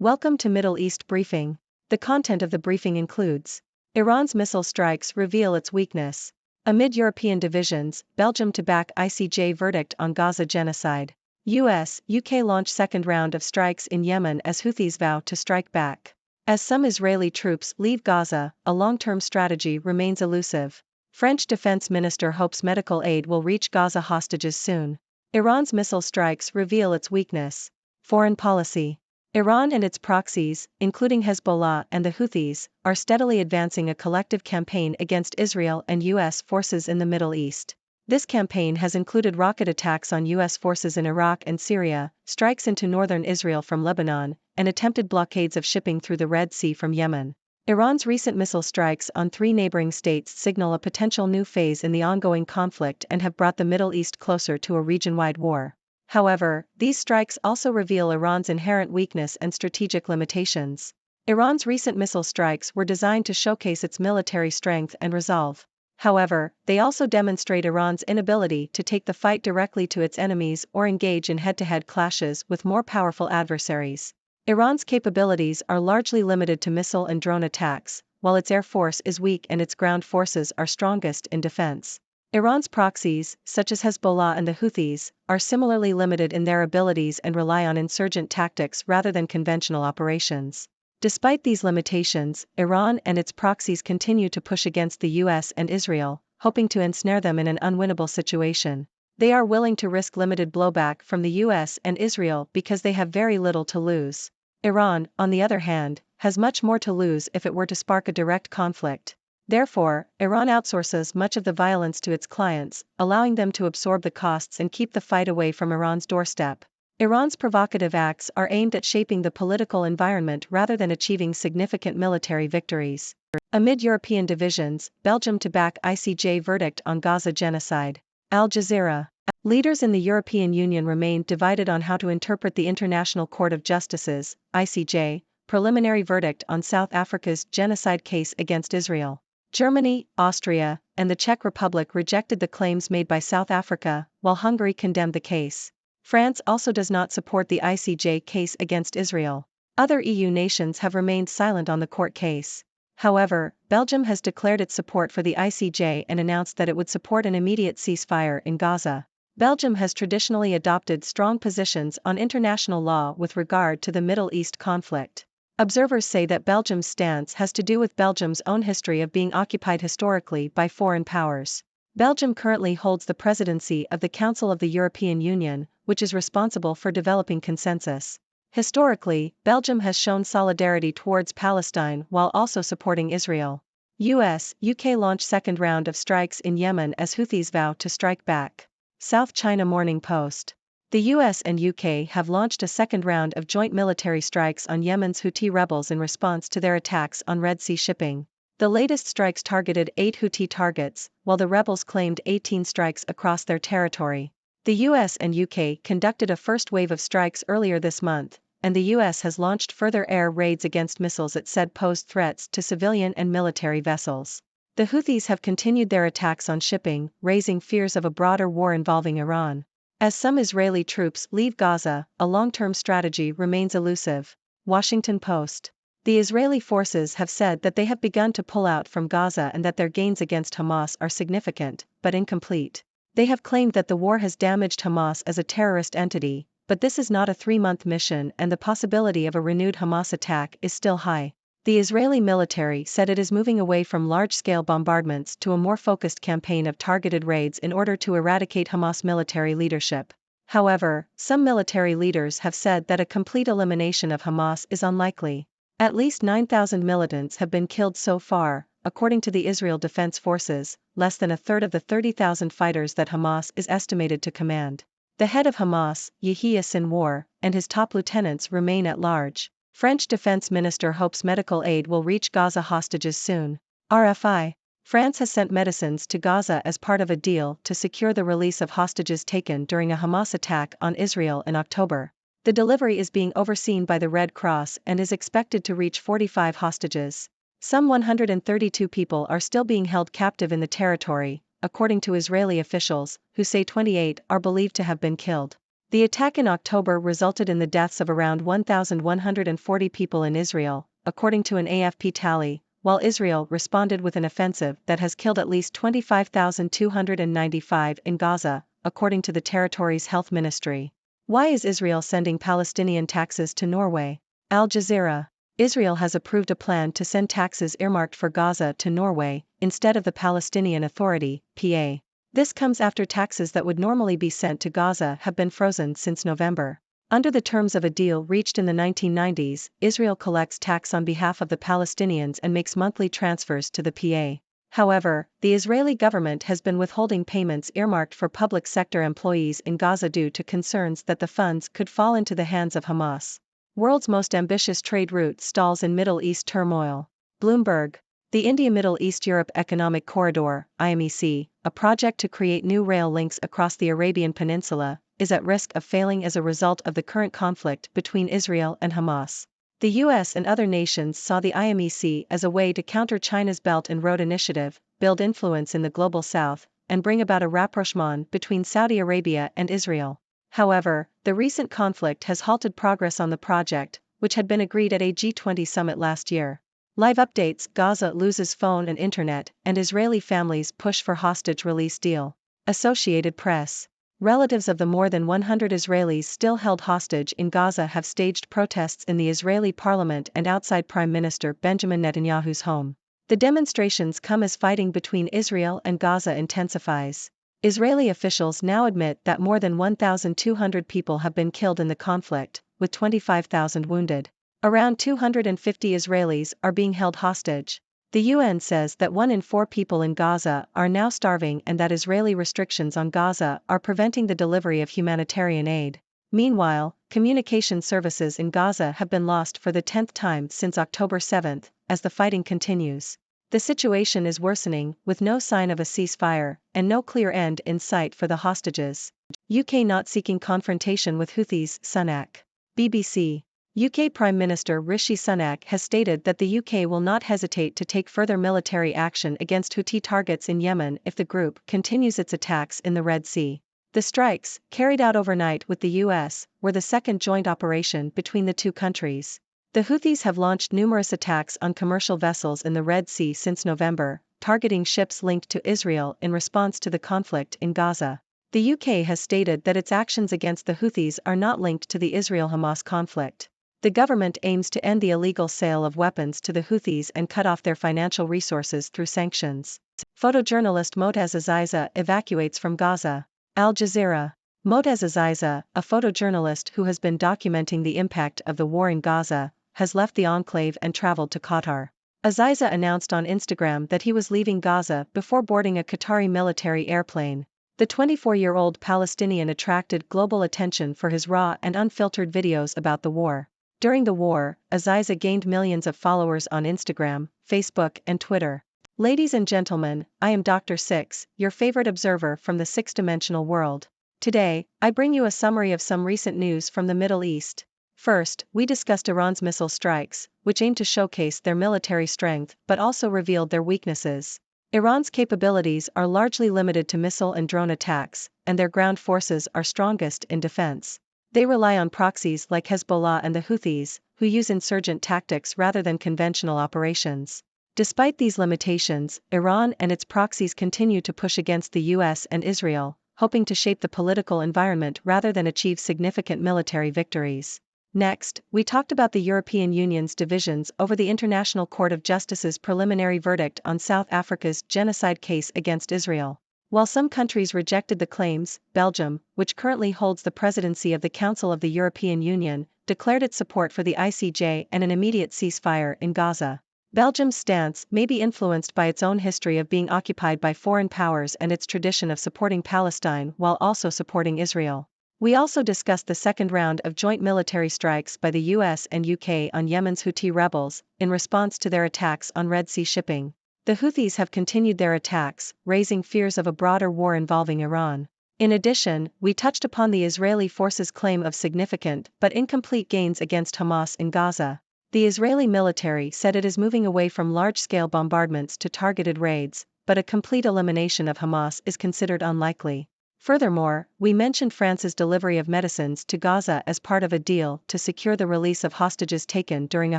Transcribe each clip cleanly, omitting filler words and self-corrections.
Welcome to Middle East Briefing. The content of the briefing includes: Iran's missile strikes reveal its weakness. Amid European divisions, Belgium to back ICJ verdict on Gaza genocide. US, UK launch second round of strikes in Yemen as Houthis vow to strike back. As some Israeli troops leave Gaza, a long-term strategy remains elusive. French defense minister hopes medical aid will reach Gaza hostages soon. Iran's missile strikes reveal its weakness. Foreign policy. Iran and its proxies, including Hezbollah and the Houthis, are steadily advancing a collective campaign against Israel and U.S. forces in the Middle East. This campaign has included rocket attacks on U.S. forces in Iraq and Syria, strikes into northern Israel from Lebanon, and attempted blockades of shipping through the Red Sea from Yemen. Iran's recent missile strikes on 3 neighboring states signal a potential new phase in the ongoing conflict and have brought the Middle East closer to a region-wide war. However, these strikes also reveal Iran's inherent weakness and strategic limitations. Iran's recent missile strikes were designed to showcase its military strength and resolve. However, they also demonstrate Iran's inability to take the fight directly to its enemies or engage in head-to-head clashes with more powerful adversaries. Iran's capabilities are largely limited to missile and drone attacks, while its air force is weak and its ground forces are strongest in defense. Iran's proxies, such as Hezbollah and the Houthis, are similarly limited in their abilities and rely on insurgent tactics rather than conventional operations. Despite these limitations, Iran and its proxies continue to push against the US and Israel, hoping to ensnare them in an unwinnable situation. They are willing to risk limited blowback from the US and Israel because they have very little to lose. Iran, on the other hand, has much more to lose if it were to spark a direct conflict. Therefore, Iran outsources much of the violence to its clients, allowing them to absorb the costs and keep the fight away from Iran's doorstep. Iran's provocative acts are aimed at shaping the political environment rather than achieving significant military victories. Amid European divisions, Belgium to back ICJ verdict on Gaza genocide. Al Jazeera. Leaders in the European Union remain divided on how to interpret the International Court of Justice's, ICJ, preliminary verdict on South Africa's genocide case against Israel. Germany, Austria, and the Czech Republic rejected the claims made by South Africa, while Hungary condemned the case. France also does not support the ICJ case against Israel. Other EU nations have remained silent on the court case. However, Belgium has declared its support for the ICJ and announced that it would support an immediate ceasefire in Gaza. Belgium has traditionally adopted strong positions on international law with regard to the Middle East conflict. Observers say that Belgium's stance has to do with Belgium's own history of being occupied historically by foreign powers. Belgium currently holds the presidency of the Council of the European Union, which is responsible for developing consensus. Historically, Belgium has shown solidarity towards Palestine while also supporting Israel. US, UK launch second round of strikes in Yemen as Houthis vow to strike back. South China Morning Post. The US and UK have launched a second round of joint military strikes on Yemen's Houthi rebels in response to their attacks on Red Sea shipping. The latest strikes targeted 8 Houthi targets, while the rebels claimed 18 strikes across their territory. The US and UK conducted a first wave of strikes earlier this month, and the US has launched further air raids against missiles it said posed threats to civilian and military vessels. The Houthis have continued their attacks on shipping, raising fears of a broader war involving Iran. As some Israeli troops leave Gaza, a long-term strategy remains elusive. Washington Post. The Israeli forces have said that they have begun to pull out from Gaza and that their gains against Hamas are significant, but incomplete. They have claimed that the war has damaged Hamas as a terrorist entity, but this is not a 3-month mission and the possibility of a renewed Hamas attack is still high. The Israeli military said it is moving away from large-scale bombardments to a more focused campaign of targeted raids in order to eradicate Hamas military leadership. However, some military leaders have said that a complete elimination of Hamas is unlikely. At least 9,000 militants have been killed so far, according to the Israel Defense Forces, less than a third of the 30,000 fighters that Hamas is estimated to command. The head of Hamas, Yahya Sinwar, and his top lieutenants remain at large. French defense minister hopes medical aid will reach Gaza hostages soon. RFI. France has sent medicines to Gaza as part of a deal to secure the release of hostages taken during a Hamas attack on Israel in October. The delivery is being overseen by the Red Cross and is expected to reach 45 hostages. Some 132 people are still being held captive in the territory, according to Israeli officials, who say 28 are believed to have been killed. The attack in October resulted in the deaths of around 1,140 people in Israel, according to an AFP tally, while Israel responded with an offensive that has killed at least 25,295 in Gaza, according to the territory's health ministry. Why is Israel sending Palestinian taxes to Norway? Al Jazeera. Israel has approved a plan to send taxes earmarked for Gaza to Norway, instead of the Palestinian Authority, PA. This comes after taxes that would normally be sent to Gaza have been frozen since November. Under the terms of a deal reached in the 1990s, Israel collects tax on behalf of the Palestinians and makes monthly transfers to the PA. However, the Israeli government has been withholding payments earmarked for public sector employees in Gaza due to concerns that the funds could fall into the hands of Hamas. World's most ambitious trade route stalls in Middle East turmoil. Bloomberg. The India-Middle East-Europe Economic Corridor, IMEC, a project to create new rail links across the Arabian Peninsula, is at risk of failing as a result of the current conflict between Israel and Hamas. The US and other nations saw the IMEC as a way to counter China's Belt and Road Initiative, build influence in the global south, and bring about a rapprochement between Saudi Arabia and Israel. However, the recent conflict has halted progress on the project, which had been agreed at a G20 summit last year. Live updates: Gaza loses phone and internet, and Israeli families push for hostage release deal. Associated Press. Relatives of the more than 100 Israelis still held hostage in Gaza have staged protests in the Israeli parliament and outside Prime Minister Benjamin Netanyahu's home. The demonstrations come as fighting between Israel and Gaza intensifies. Israeli officials now admit that more than 1,200 people have been killed in the conflict, with 25,000 wounded. Around 250 Israelis are being held hostage. The UN says that 1 in 4 people in Gaza are now starving and that Israeli restrictions on Gaza are preventing the delivery of humanitarian aid. Meanwhile, communication services in Gaza have been lost for the 10th time since October 7, as the fighting continues. The situation is worsening, with no sign of a ceasefire, and no clear end in sight for the hostages. UK not seeking confrontation with Houthis, Sunak. BBC. UK Prime Minister Rishi Sunak has stated that the UK will not hesitate to take further military action against Houthi targets in Yemen if the group continues its attacks in the Red Sea. The strikes, carried out overnight with the US, were the second joint operation between the two countries. The Houthis have launched numerous attacks on commercial vessels in the Red Sea since November, targeting ships linked to Israel in response to the conflict in Gaza. The UK has stated that its actions against the Houthis are not linked to the Israel-Hamas conflict. The government aims to end the illegal sale of weapons to the Houthis and cut off their financial resources through sanctions. Photojournalist Motaz Aziza evacuates from Gaza. Al Jazeera. Motaz Aziza, a photojournalist who has been documenting the impact of the war in Gaza, has left the enclave and traveled to Qatar. Aziza announced on Instagram that he was leaving Gaza before boarding a Qatari military airplane. The 24-year-old Palestinian attracted global attention for his raw and unfiltered videos about the war. During the war, Aziza gained millions of followers on Instagram, Facebook, and Twitter. Ladies and gentlemen, I am Dr. Six, your favorite observer from the six-dimensional world. Today, I bring you a summary of some recent news from the Middle East. First, we discussed Iran's missile strikes, which aim to showcase their military strength but also revealed their weaknesses. Iran's capabilities are largely limited to missile and drone attacks, and their ground forces are strongest in defense. They rely on proxies like Hezbollah and the Houthis, who use insurgent tactics rather than conventional operations. Despite these limitations, Iran and its proxies continue to push against the US and Israel, hoping to shape the political environment rather than achieve significant military victories. Next, we talked about the European Union's divisions over the International Court of Justice's preliminary verdict on South Africa's genocide case against Israel. While some countries rejected the claims, Belgium, which currently holds the presidency of the Council of the European Union, declared its support for the ICJ and an immediate ceasefire in Gaza. Belgium's stance may be influenced by its own history of being occupied by foreign powers and its tradition of supporting Palestine while also supporting Israel. We also discussed the second round of joint military strikes by the US and UK on Yemen's Houthi rebels, in response to their attacks on Red Sea shipping. The Houthis have continued their attacks, raising fears of a broader war involving Iran. In addition, we touched upon the Israeli forces' claim of significant but incomplete gains against Hamas in Gaza. The Israeli military said it is moving away from large-scale bombardments to targeted raids, but a complete elimination of Hamas is considered unlikely. Furthermore, we mentioned France's delivery of medicines to Gaza as part of a deal to secure the release of hostages taken during a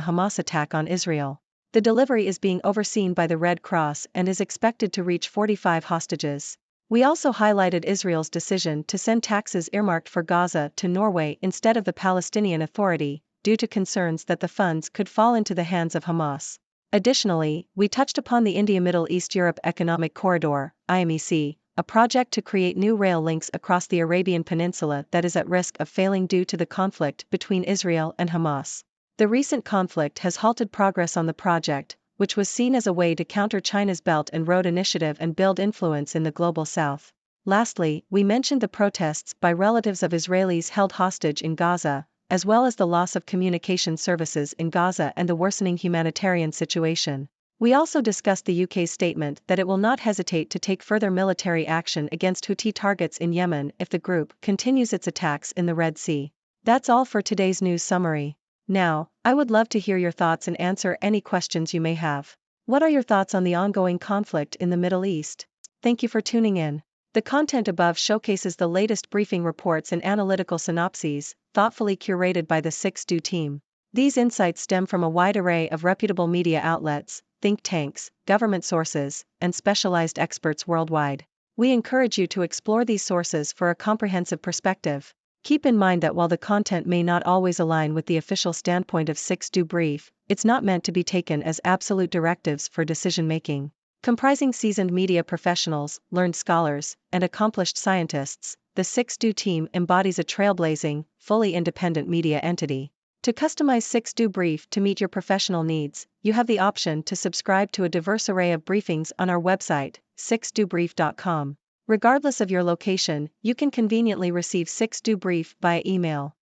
Hamas attack on Israel. The delivery is being overseen by the Red Cross and is expected to reach 45 hostages. We also highlighted Israel's decision to send taxes earmarked for Gaza to Norway instead of the Palestinian Authority, due to concerns that the funds could fall into the hands of Hamas. Additionally, we touched upon the India-Middle East-Europe Economic Corridor, IMEC, a project to create new rail links across the Arabian Peninsula that is at risk of failing due to the conflict between Israel and Hamas. The recent conflict has halted progress on the project, which was seen as a way to counter China's Belt and Road Initiative and build influence in the global south. Lastly, we mentioned the protests by relatives of Israelis held hostage in Gaza, as well as the loss of communication services in Gaza and the worsening humanitarian situation. We also discussed the UK's statement that it will not hesitate to take further military action against Houthi targets in Yemen if the group continues its attacks in the Red Sea. That's all for today's news summary. Now, I would love to hear your thoughts and answer any questions you may have. What are your thoughts on the ongoing conflict in the Middle East? Thank you for tuning in. The content above showcases the latest briefing reports and analytical synopses, thoughtfully curated by the 6Do team. These insights stem from a wide array of reputable media outlets, think tanks, government sources, and specialized experts worldwide. We encourage you to explore these sources for a comprehensive perspective. Keep in mind that while the content may not always align with the official standpoint of 6Do Brief, it's not meant to be taken as absolute directives for decision-making. Comprising seasoned media professionals, learned scholars, and accomplished scientists, the 6Do team embodies a trailblazing, fully independent media entity. To customize 6Do Brief to meet your professional needs, you have the option to subscribe to a diverse array of briefings on our website, 6dobrief.com. Regardless of your location, you can conveniently receive 6Do Brief via email.